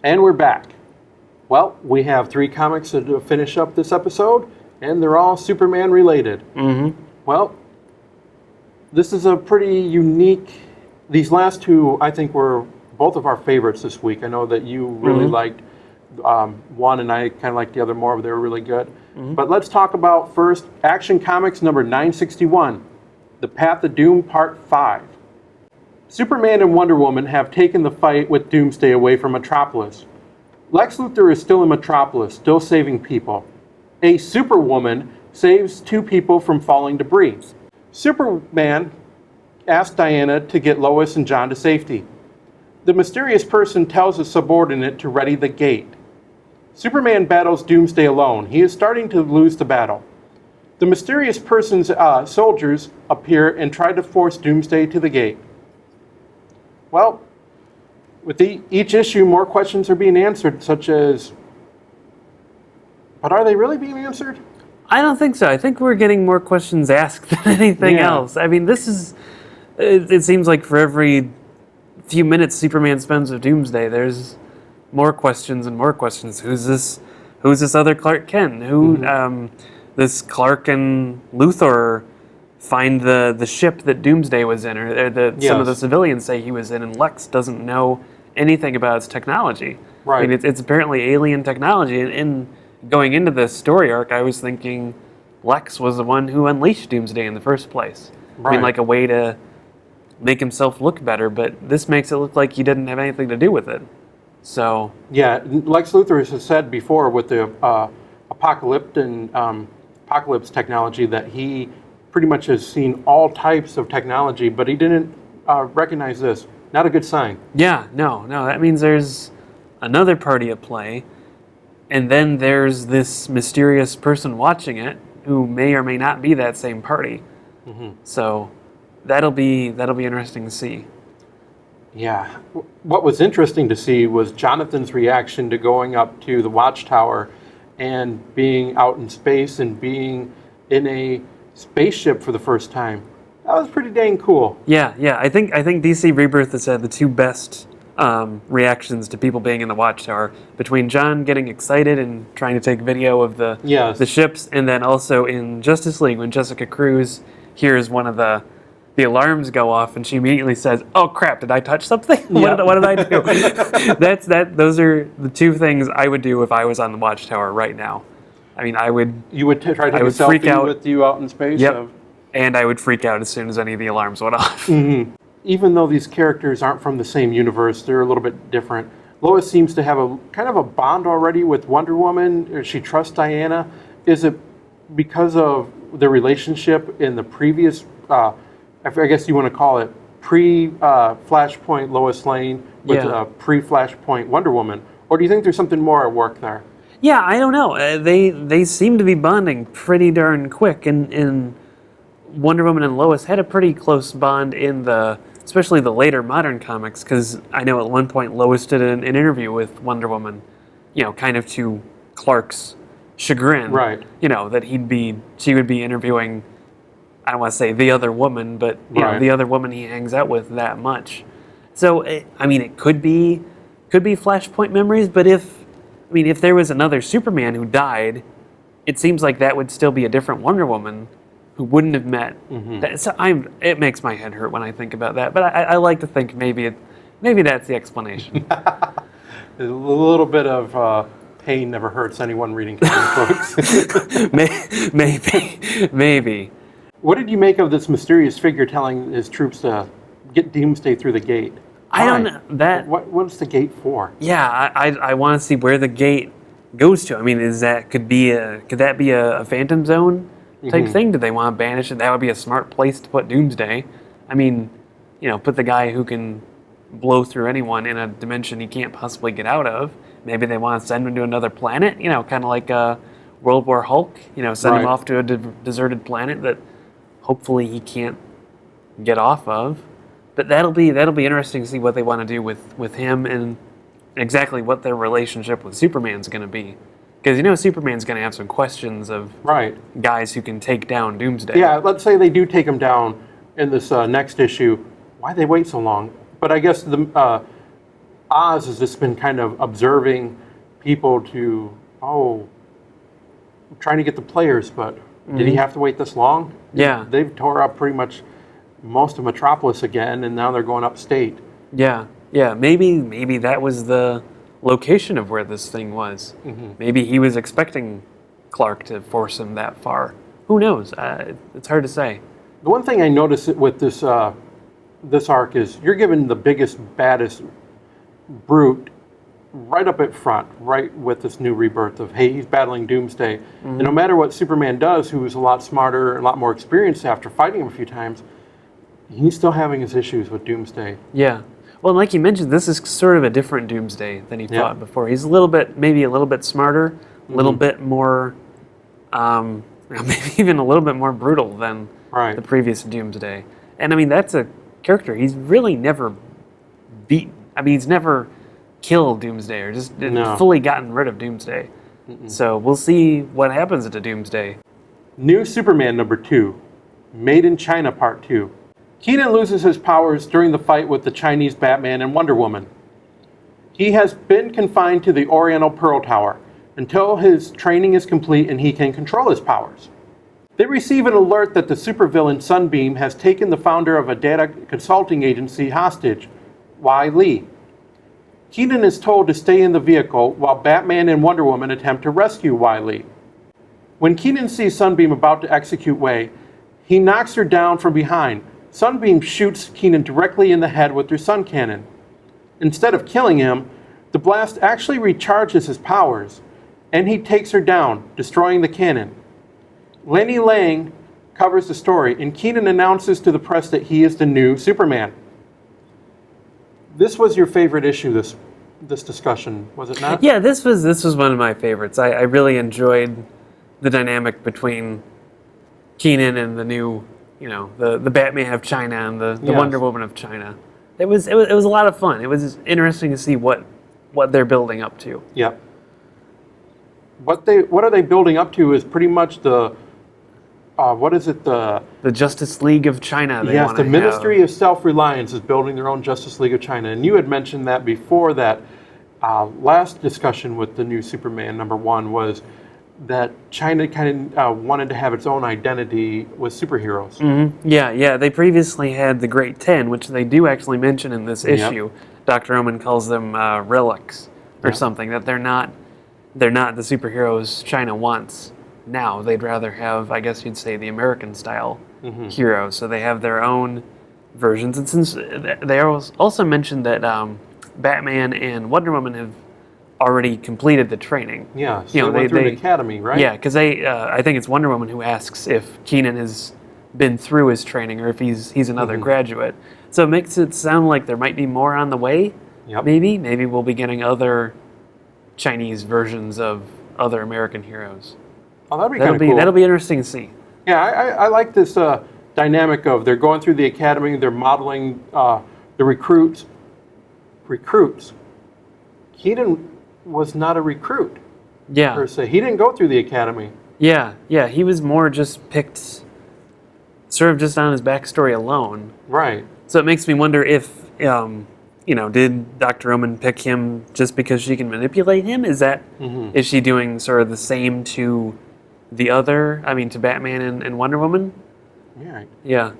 And we're back. Well, we have 3 comics to finish up this episode, and they're all Superman related. Mm-hmm. Well, this is a pretty unique... These last 2, I think, were both of our favorites this week. I know that you really liked one, and I kind of liked the other more, but they were really good. Mm-hmm. But let's talk about first Action Comics number 961, The Path of Doom Part 5. Superman and Wonder Woman have taken the fight with Doomsday away from Metropolis. Lex Luthor is still in Metropolis, still saving people. A Superwoman saves 2 people from falling debris. Superman asks Diana to get Lois and John to safety. The mysterious person tells a subordinate to ready the gate. Superman battles Doomsday alone. He is starting to lose the battle. The mysterious person's soldiers appear and try to force Doomsday to the gate. Well, with each issue, more questions are being answered, such as, but are they really being answered? I don't think so. I think we're getting more questions asked than anything else. I mean, this is, it seems like for every few minutes Superman spends with Doomsday, there's more questions and more questions. Who's this other Clark Kent? This Clark and Luthor find the ship that Doomsday was in, or some of the civilians say he was in, and Lex doesn't know anything about its technology. Right. I mean, it's apparently alien technology, and going into this story arc, I was thinking Lex was the one who unleashed Doomsday in the first place. Right. I mean, like a way to make himself look better, but this makes it look like he didn't have anything to do with it. So yeah, Lex Luthor has said before with the apocalypse technology that he pretty much has seen all types of technology, but he didn't recognize this. Not a good sign. Yeah, no, that means there's another party at play, and then there's this mysterious person watching it who may or may not be that same party. Mm-hmm. So that'll be interesting to see. Yeah. What was interesting to see was Jonathan's reaction to going up to the Watchtower and being out in space and being in a spaceship for the first time. That was pretty dang cool. Yeah. I think DC Rebirth has had the 2 best reactions to people being in the Watchtower, between John getting excited and trying to take video of the ships, and then also in Justice League when Jessica Cruz hears one of the alarms go off, and she immediately says, "Oh crap! Did I touch something? What did I do?" Those are the 2 things I would do if I was on the Watchtower right now. I mean, I would. You would try to take a selfie with you out in space. Yep. And I would freak out as soon as any of the alarms went off. Mm-hmm. Even though these characters aren't from the same universe, they're a little bit different. Lois seems to have a kind of a bond already with Wonder Woman. She trusts Diana. Is it because of the relationship in the previous? I guess you want to call it pre-Flashpoint Lois Lane with pre-Flashpoint Wonder Woman, or do you think there's something more at work there? Yeah, I don't know. They seem to be bonding pretty darn quick, and Wonder Woman and Lois had a pretty close bond in especially the later modern comics, because I know at one point Lois did an interview with Wonder Woman, kind of to Clark's chagrin, right? That she would be interviewing, I don't want to say the other woman, but the other woman he hangs out with that much. So it could be Flashpoint memories, but if there was another Superman who died, it seems like that would still be a different Wonder Woman who wouldn't have met. Mm-hmm. It makes my head hurt when I think about that, but I like to think maybe that's the explanation. A little bit of pain never hurts anyone reading comic books. Maybe. What did you make of this mysterious figure telling his troops to get Doomsday through the gate? I don't know that. What's the gate for? Yeah, I want to see where the gate goes to. I mean, could that be a Phantom Zone type thing? Do they want to banish it? That would be a smart place to put Doomsday. I mean, put the guy who can blow through anyone in a dimension he can't possibly get out of. Maybe they want to send him to another planet. Kind of like World War Hulk. Send him off to a deserted planet that hopefully he can't get off of. But that'll be interesting to see what they want to do with him and exactly what their relationship with Superman's going to be. Because Superman's going to have some questions of guys who can take down Doomsday. Yeah, let's say they do take him down in this next issue. Why'd they wait so long? But I guess Oz has just been kind of observing people trying to get the players, but did he have to wait this long? Yeah. They've tore up pretty much most of Metropolis again, and now they're going upstate. Yeah. Maybe that was the location of where this thing was. Maybe he was expecting Clark to force him that far. Who knows? It's hard to say. The one thing I noticed with this arc is you're given the biggest, baddest brute right up at front, right with this new rebirth of, hey, he's battling Doomsday. And no matter what Superman does, who's a lot smarter, a lot more experienced after fighting him a few times, he's still having his issues with Doomsday. Yeah. Well, like you mentioned, this is sort of a different Doomsday than he fought before. He's maybe a little bit smarter, a little bit more, maybe even a little bit more brutal than the previous Doomsday. And I mean, that's a character he's really never beaten. I mean, he's never killed Doomsday or just fully gotten rid of Doomsday. So we'll see what happens to Doomsday. New Superman #2, Made in China Part 2. Keaton loses his powers during the fight with the Chinese Batman and Wonder Woman. He has been confined to the Oriental Pearl Tower until his training is complete and he can control his powers. They receive an alert that the supervillain Sunbeam has taken the founder of a data consulting agency hostage, Wai Lee. Keaton is told to stay in the vehicle while Batman and Wonder Woman attempt to rescue Wai Lee. When Keaton sees Sunbeam about to execute Wai, he knocks her down from behind. Sunbeam shoots Keaton directly in the head with her sun cannon. Instead of killing him, the blast actually recharges his powers, and he takes her down, destroying the cannon. Lenny Lang covers the story, and Keaton announces to the press that he is the new Superman. This was your favorite issue, this discussion, was it not? Yeah, this was one of my favorites. I really enjoyed the dynamic between Keaton and the new, the Batman of China and the Wonder Woman of China. It was a lot of fun. It was interesting to see what they're building up to. Yep. What are they building up to is pretty much the the Justice League of China. Yes, the Ministry of Self-Reliance is building their own Justice League of China, and you had mentioned that before that. Last discussion with the new Superman #1 was that China kind of wanted to have its own identity with superheroes. Yeah. They previously had the Great 10, which they do actually mention in this issue. Dr. Omen calls them relics or something, that they're not the superheroes China wants now. They'd rather have, I guess you'd say, the American-style heroes. So they have their own versions. And since they also mentioned that Batman and Wonder Woman have already completed the training. Yeah, so they went through an academy, right? Yeah, because I think it's Wonder Woman who asks if Keaton has been through his training or if he's another graduate. So it makes it sound like there might be more on the way. Yep. Maybe we'll be getting other Chinese versions of other American heroes. Oh, that'd be kind of cool. That'll be interesting to see. Yeah, I like this dynamic of they're going through the academy, they're modeling the recruits. Keaton was not a recruit. Yeah. Per se. He didn't go through the academy. Yeah. He was more just picked, sort of just on his backstory alone. Right. So it makes me wonder if, did Dr. Omen pick him just because she can manipulate him? Is she doing sort of the same to to Batman and Wonder Woman? Yeah. Yeah.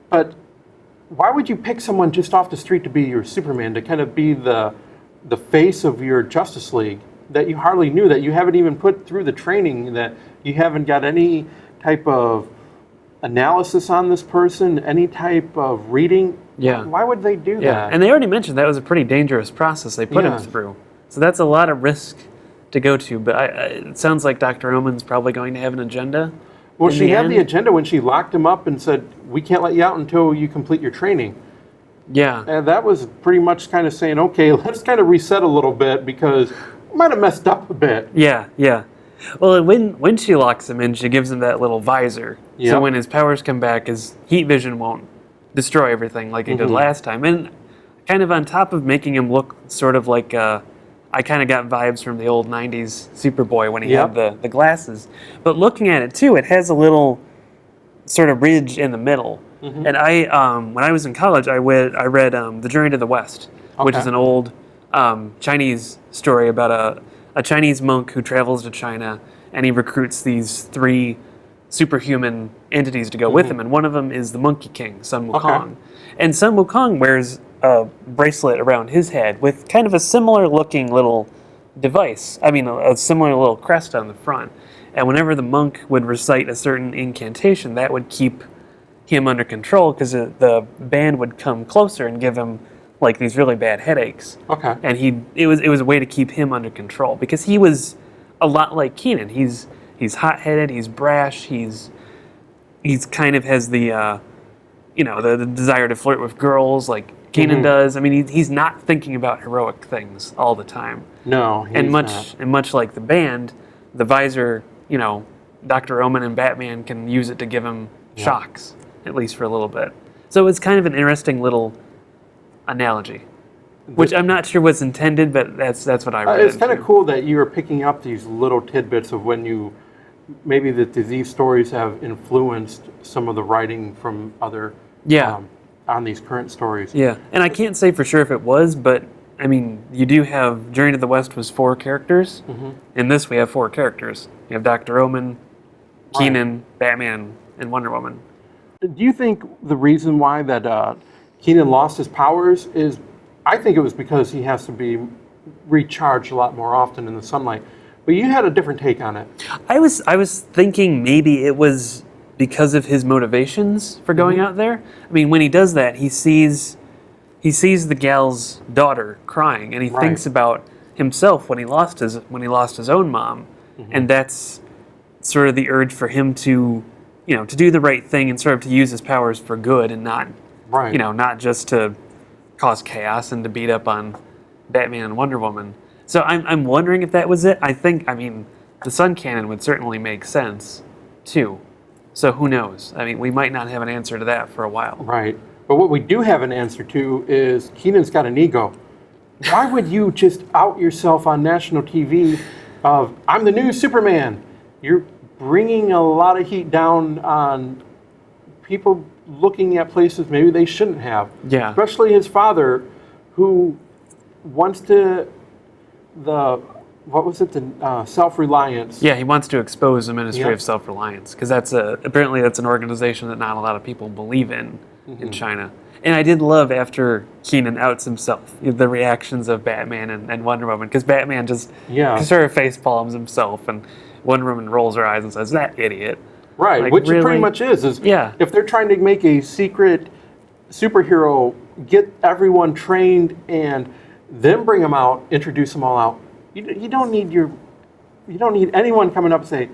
But why would you pick someone just off the street to be your Superman, to kind of be the face of your Justice League that you hardly knew, that you haven't even put through the training, that you haven't got any type of analysis on this person, any type of reading? Yeah. Why would they do that? And they already mentioned that was a pretty dangerous process they put him through. So that's a lot of risk to go to. But it sounds like Dr. Omen's probably going to have an agenda. Well, she had the agenda when she locked him up and said, we can't let you out until you complete your training. Yeah. And that was pretty much kind of saying, okay, let's kind of reset a little bit because we might have messed up a bit. Yeah. Well, when she locks him in, she gives him that little visor. Yep. So when his powers come back, his heat vision won't destroy everything like he did last time. And kind of on top of making him look sort of like, I kind of got vibes from the old 90s Superboy when he had the glasses. But looking at it, too, it has a little sort of ridge in the middle. And I, when I was in college, I read The Journey to the West, which is an old Chinese story about a Chinese monk who travels to China, and he recruits these 3 superhuman entities to go with him, and one of them is the Monkey King, Sun Wukong. And Sun Wukong wears a bracelet around his head with kind of a similar looking little device. I mean, a similar little crest on the front. And whenever the monk would recite a certain incantation, that would keep him under control, because the band would come closer and give him like these really bad headaches. Okay. And it was a way to keep him under control, because he was a lot like Keenan. He's hot-headed, he's brash, he's kind of has the the desire to flirt with girls like Keenan does. I mean, he's not thinking about heroic things all the time. No, he's not. And much like the band, the visor, Dr. Omen and Batman can use it to give him shocks, at least for a little bit. So it's kind of an interesting little analogy, which I'm not sure what's intended, but that's what I read. It's kind of cool that you're picking up these little tidbits of maybe that these stories have influenced some of the writing from other on these current stories. Yeah, and I can't say for sure if it was, but I mean, you do have Journey to the West was 4 characters. In this, we have 4 characters. You have Dr. Omen, Keenan, Batman, and Wonder Woman. Do you think the reason why that Keenan lost his powers is, I think it was because he has to be recharged a lot more often in the sunlight. But you had a different take on it. I was thinking maybe it was because of his motivations for going out there. I mean, when he does that, he sees the gal's daughter crying, and he thinks about himself when he lost his own mom, and that's sort of the urge for him to to do the right thing and sort of to use his powers for good and not not just to cause chaos and to beat up on Batman and Wonder Woman. So I'm wondering if that was it. I mean, the Sun canon would certainly make sense too. So who knows? I mean, we might not have an answer to that for a while. Right. But what we do have an answer to is Keenan's got an ego. Why would you just out yourself on national TV of, I'm the new Superman? You're bringing a lot of heat down on people looking at places maybe they shouldn't have. Yeah. Especially his father, who wants to, self-reliance. Yeah, he wants to expose the Ministry of Self-Reliance, because apparently that's an organization that not a lot of people believe in China. And I did love after Keenan outs himself, the reactions of Batman and Wonder Woman, because Batman just sort of face palms himself, and Wonder Woman rolls her eyes and says, "That idiot." Right, like, which really? It pretty much is if they're trying to make a secret superhero, get everyone trained, and then bring them out, introduce them all out. You don't need anyone coming up and say,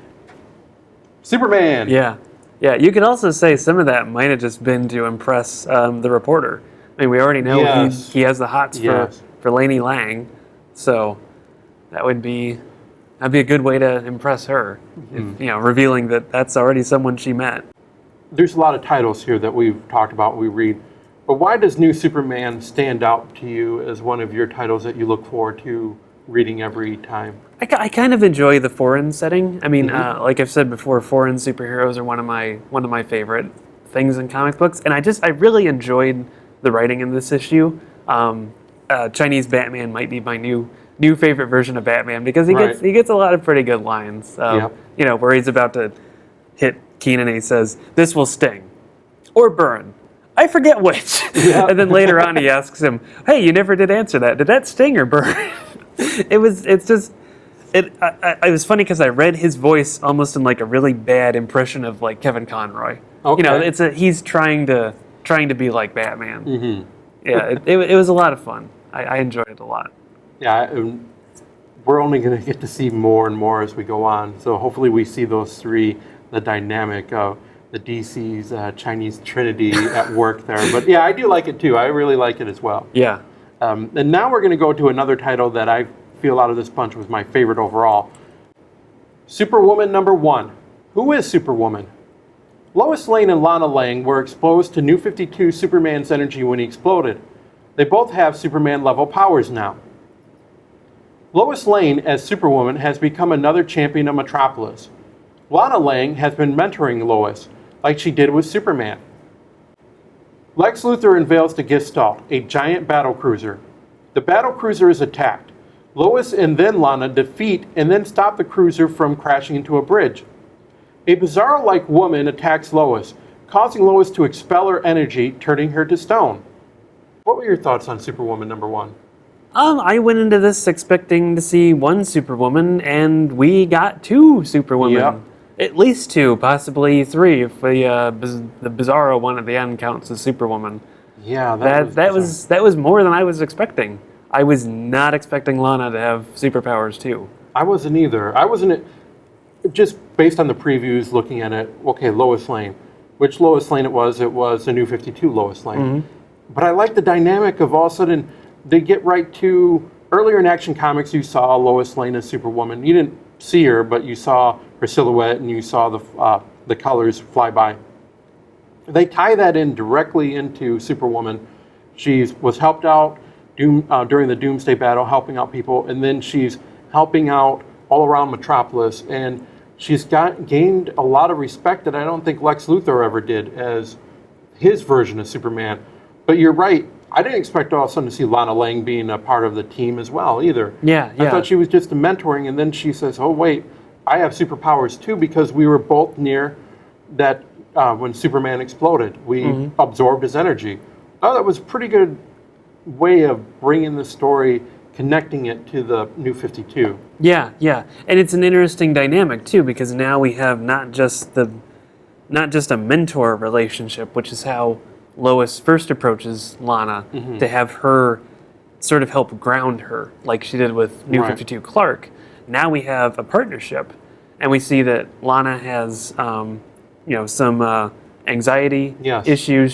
Superman. Yeah. Yeah, you could also say some of that might have just been to impress the reporter. I mean, we already know he has the hots for Lainey Lang, so that'd be a good way to impress her, if, revealing that that's already someone she met. There's a lot of titles here that we've talked about, we read, but why does New Superman stand out to you as one of your titles that you look forward to reading every time? I kind of enjoy the foreign setting. I mean, like I've said before, foreign superheroes are one of my favorite things in comic books, and I really enjoyed the writing in this issue. Chinese Batman might be my new favorite version of Batman, because he gets a lot of pretty good lines. Where he's about to hit Keenan and he says, "This will sting or burn. I forget which." And then later on he asks him, "Hey, you never did answer that. Did that sting or burn?" It was funny because I read his voice almost in like a really bad impression of like Kevin Conroy. Okay. He's trying to be like Batman. Yeah, it was a lot of fun. I enjoyed it a lot. Yeah, we're only going to get to see more and more as we go on. So hopefully we see those three, the dynamic of the DC's Chinese Trinity at work there. But yeah, I do like it too. I really like it as well. Yeah. And now we're going to go to another title that I feel out of this bunch was my favorite overall. Superwoman #1. Who is Superwoman? Lois Lane and Lana Lang were exposed to New 52 Superman's energy when he exploded. They both have Superman-level powers now. Lois Lane, as Superwoman, has become another champion of Metropolis. Lana Lang has been mentoring Lois, like she did with Superman. Lex Luthor unveils the Gestalt, a giant battlecruiser. The battlecruiser is attacked. Lois and then Lana defeat and then stop the cruiser from crashing into a bridge. A Bizarro-like woman attacks Lois, causing Lois to expel her energy, turning her to stone. What were your thoughts on Superwoman #1? I went into this expecting to see one Superwoman, and we got two Superwomen. Yep. At least two, possibly three, if the Bizarro one at the end counts as Superwoman. Yeah, That was more than I was expecting. I was not expecting Lana to have superpowers too. I wasn't either. I wasn't, just based on the previews, looking at it, okay, Lois Lane. Which Lois Lane it was the New 52 Lois Lane. Mm-hmm. But I like the dynamic of all of a sudden, they get right to, earlier in Action Comics, you saw Lois Lane as Superwoman. You didn't see her, but you saw her silhouette and you saw the colors fly by. They tie that in directly into Superwoman. She was helped out during the Doomsday battle, helping out people, and then she's helping out all around Metropolis, and she's gained a lot of respect that I don't think Lex Luthor ever did as his version of Superman. But you're right, I didn't expect all of a sudden to see Lana Lang being a part of the team as well either. Yeah. I thought she was just a mentoring, and then she says, oh wait, I have superpowers too, because we were both near that when Superman exploded. We absorbed his energy. Oh, that was a pretty good way of bringing the story, connecting it to the New 52. Yeah, and it's an interesting dynamic too, because now we have not just a mentor relationship, which is how Lois first approaches Lana, to have her sort of help ground her, like she did with New 52 Clark. Now we have a partnership, and we see that Lana has, some anxiety issues.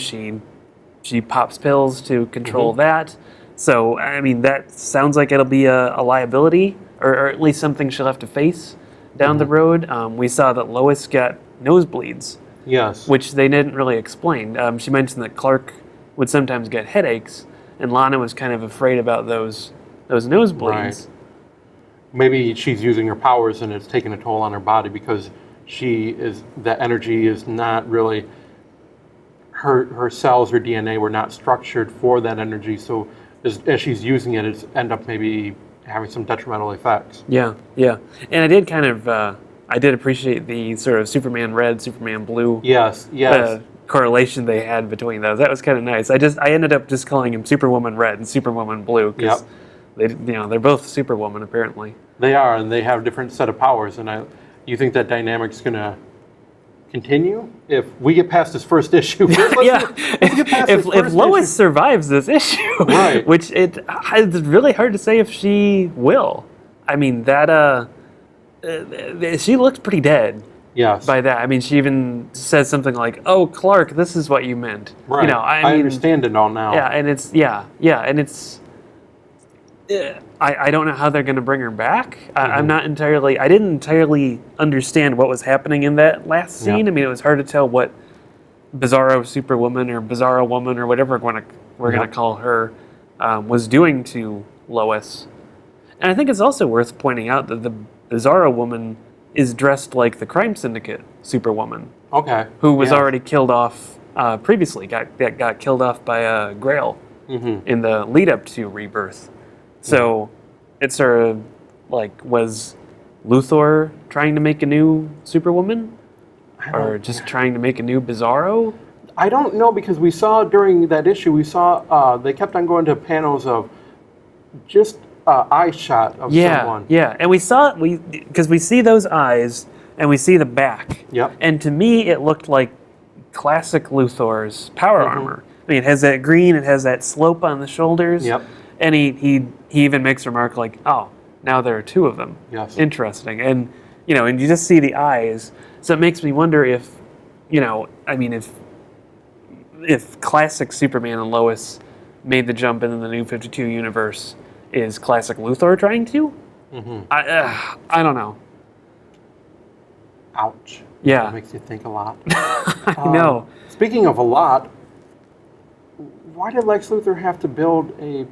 She pops pills to control that. So, I mean, that sounds like it'll be a liability, or at least something she'll have to face down the road. We saw that Lois got nosebleeds. Yes. Which they didn't really explain. She mentioned that Clark would sometimes get headaches, and Lana was kind of afraid about those nosebleeds. Right. Maybe she's using her powers and it's taking a toll on her body because that energy is not really, her cells, her DNA were not structured for that energy. So as she's using it, it's end up maybe having some detrimental effects. Yeah. And I did kind of, I did appreciate the sort of Superman red, Superman blue. Yes. Correlation they had between those. That was kind of nice. I ended up just calling him Superwoman red and Superwoman blue because they're both Superwoman apparently. They are, and they have a different set of powers. And you think that dynamic's going to continue if we get past this first issue? If Lois survives this issue, which it's really hard to say if she will. I mean that she looks pretty dead. Yes. By that, I mean she even says something like, "Oh, Clark, this is what you meant." Right. I understand it all now. Yeah, and it's and it's. I don't know how they're going to bring her back. I'm not entirely. I didn't entirely understand what was happening in that last scene. Yeah. I mean, it was hard to tell what Bizarro Superwoman or Bizarro Woman or whatever we're going to call her was doing to Lois. And I think it's also worth pointing out that the Bizarro Woman is dressed like the Crime Syndicate Superwoman. Okay. Who was already killed off previously. Got killed off by Grail in the lead up to Rebirth. So it's sort of like, was Luthor trying to make a new Superwoman? Or just trying to make a new Bizarro? I don't know, because we saw during that issue, they kept on going to panels of just eye shot of someone. Yeah, and we because we see those eyes and we see the back. Yep. And to me, it looked like classic Luthor's power armor. I mean, it has that green, it has that slope on the shoulders. Yep. And he even makes a remark like, "Oh, now there are two of them." Yes. Interesting. And and you just see the eyes, so it makes me wonder if, if classic Superman and Lois made the jump into the New 52 universe, is classic Luthor trying to? I don't know. Ouch. Yeah. That makes you think a lot. I know. Speaking of a lot, why did Lex Luthor have to build a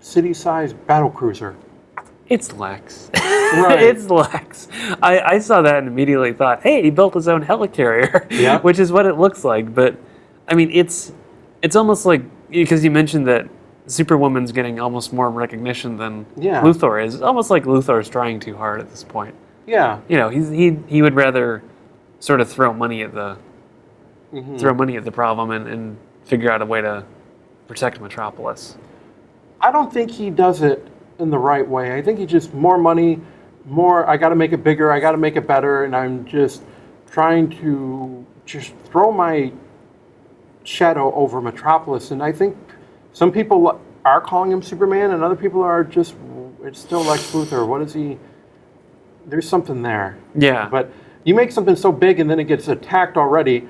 city-sized battlecruiser? It's Lex. Right. It's Lex. I saw that and immediately thought, hey, he built his own helicarrier, which is what it looks like. But, I mean, it's almost like, because you mentioned that Superwoman's getting almost more recognition than Yeah. Luthor is. It's almost like Luthor is trying too hard at this point. Yeah. You know, he would rather sort of throw money at the problem and figure out a way to protect Metropolis. I don't think he does it in the right way. I think he just more money, more. I got to make it bigger. I got to make it better, and I'm just trying to just throw my shadow over Metropolis. And I think some people are calling him Superman, and other people are just. It's still Lex Luthor. What is he? There's something there. Yeah. But you make something so big, and then it gets attacked already.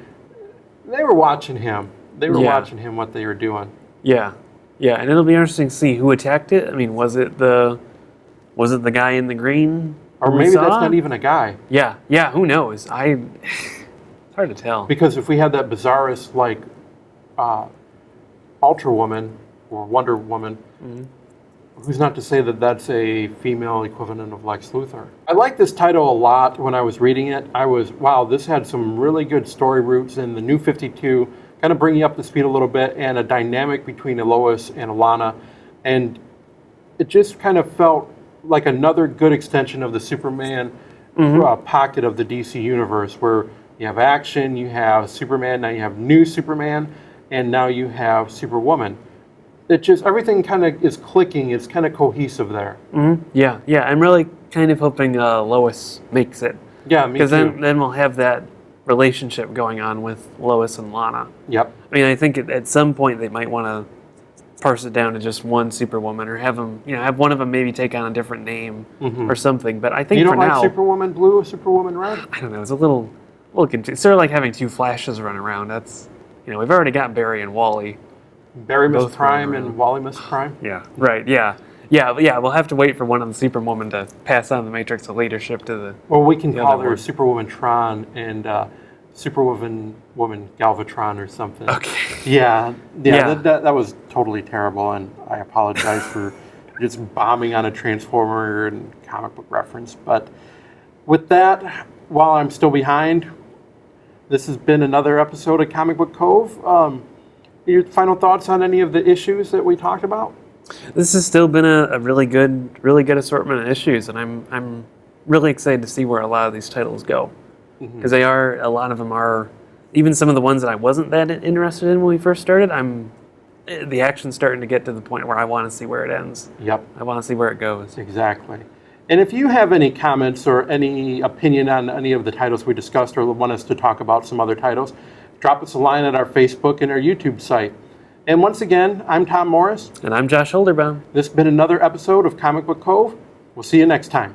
They were watching him. They were watching him. What they were doing. Yeah. Yeah, and it'll be interesting to see who attacked it. I mean, was it the guy in the green? Or maybe that's not even a guy. Yeah, who knows? It's hard to tell. Because if we had that bizarrest, like, Ultra Woman or Wonder Woman, who's not to say that that's a female equivalent of Lex Luthor? I liked this title a lot when I was reading it. I was, wow, this had some really good story roots in the New 52, kind of bring you up to speed a little bit, and a dynamic between Lois and Alana. And it just kind of felt like another good extension of the Superman pocket of the DC universe, where you have action, you have Superman, now you have new Superman, and now you have Superwoman. It just, everything kind of is clicking, it's kind of cohesive there. Yeah, I'm really kind of hoping Lois makes it. Yeah, me too. Because then we'll have that relationship going on with Lois and Lana. Yep. I mean, I think at some point they might want to parse it down to just one Superwoman, or have them, have one of them maybe take on a different name or something. But I think you don't for like now, Superwoman blue or Superwoman red? I don't know. It's a little confusing. It's sort of like having two Flashes running around. That's, we've already got Barry and Wally. Barry Miss Prime and Wally Miss Prime? Yeah, right. Yeah, we'll have to wait for one of the Superwoman to pass on the Matrix of leadership to the. Well, we can call her one. Superwoman Tron and Superwoman Galvatron or something. Okay. Yeah. That was totally terrible, and I apologize for just bombing on a Transformer and comic book reference. But with that, while I'm still behind, this has been another episode of Comic Book Cove. Your final thoughts on any of the issues that we talked about? This has still been a really good assortment of issues, and I'm really excited to see where a lot of these titles go, because a lot of them are, even some of the ones that I wasn't that interested in when we first started. The action's starting to get to the point where I want to see where it ends. Yep. I want to see where it goes. Exactly. And if you have any comments or any opinion on any of the titles we discussed, or want us to talk about some other titles, drop us a line at our Facebook and our YouTube site. And once again, I'm Tom Morris. And I'm Josh Holderbaum. This has been another episode of Comic Book Cove. We'll see you next time.